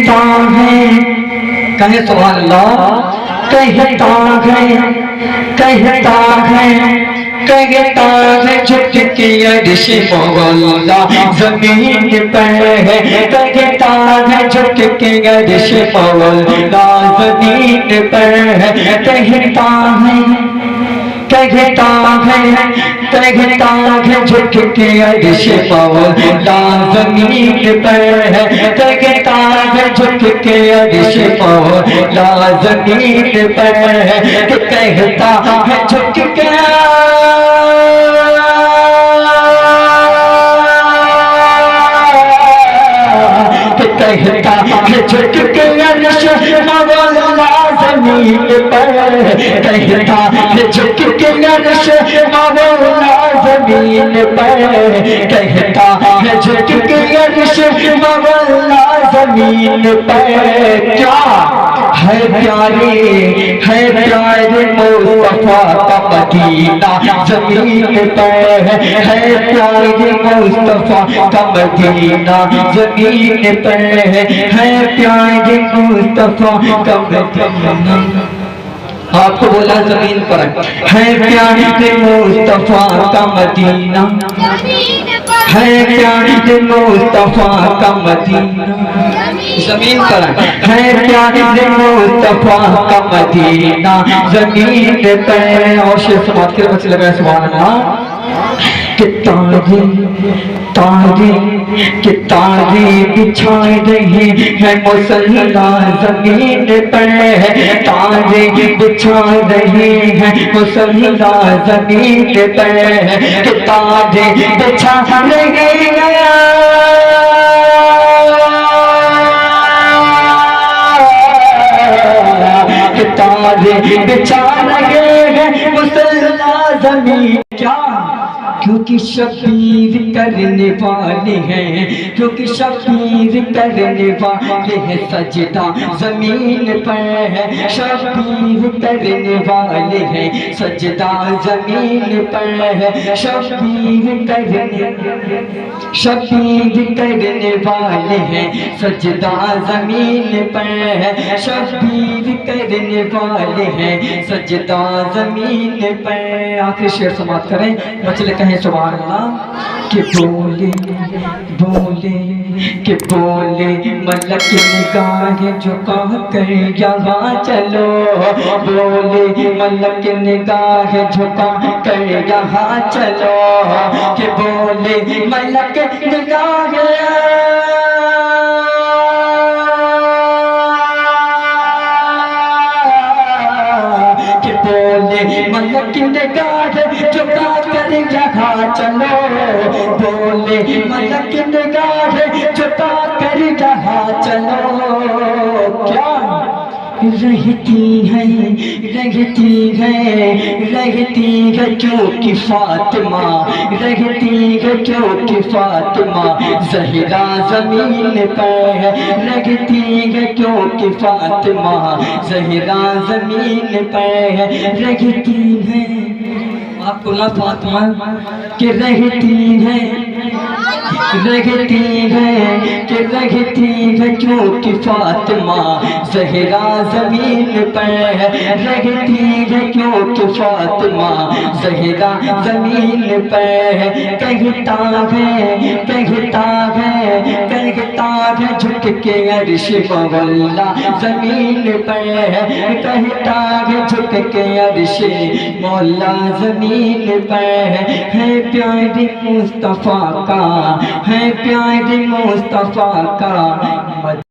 کہتا ہے کہیں سبحان اللہ کہتا ہے کہتا ہے کہتا ہے جھک کے عرش مولا زمین پر ہے کہتا ہے جھک کے عرش مولا زمین پر ہے کہتا ہے کہتا ہے جھک کے عرش مولا زمین پر ہے کہتا ہے جھک کے عرش مولا زمین پر ہے کہتا ہے جھک کے کہتا ہے جھک کے عرش مولا زمین پر کہتا ہے جھک کے عرش مولا زمین پر کہتا ہے جھک کے عرش مولا زمین پر کیا ہے پیارے مصطفیٰ کا مدینہ زمین پر ہے پیارے مصطفیٰ کا مدینہ زمین پر ہے پیارے مصطفیٰ کا مدینہ آپ کو بولا زمین پر ہے پیارے مصطفیٰ کا مدینہ ہے پیارے مصطفیٰ کا مدینہ زمین پر ہے پیارے مصطفیٰ کا مدینہ زمین پر اور شیخ سماعت کے بچے لگا سبحان اللہ کہ تارے بچھائے رہے ہیں مسلح زمین پر تارے بچھائے رہے ہیں مسلح زمین پر کہ تارے بچھا رہے ہیں تارے بچھا رہے ہیں مسلح زمین کیا کیونکہ شبیر کرنے والے ہیں کیونکہ شبیر کرنے والے ہیں سجدہ زمین پر ہے شبیر کرنے والے ہیں سجدہ زمین پر ہے شبیر کرنے والے ہیں سجدہ زمین پر ہے شبیر کرنے والے ہیں سجدہ زمین پر آخری شعر سماعت کریں بچے کہیں سبحان اللہ کہ بولے ملک نگاہ جھکا کر یہاں چلو بولے ملک نگاہ جھکا کر یہاں چلو کہ بولے ملک نگاہ کہ بولے ملک نگاہ جھکا کر یہاں چلو بولے ملک نگاہ جھکا کر یہاں چلو کیا رہتی ہے کیونکہ فاطمہ رہتی ہے کیونکہ فاطمہ زہرا زمین پر ہے رہتی ہے کیونکہ فاطمہ زہرا زمین پر ہے رہتی ہے آپ کو نہ فاطمہ کہ رہتی ہے کیونکہ فاطمہ زہرا زمین پر ہے رہتی ہے کیونکہ فاطمہ زہرا زمین پر ہے کہتا ہے جھک کے عرش مولا زمین پر ہے کہتا ہے جھک کے عرش مولا زمین پر ہے پیارے مصطفیٰ کا ہے پیارے مصطفیٰ کا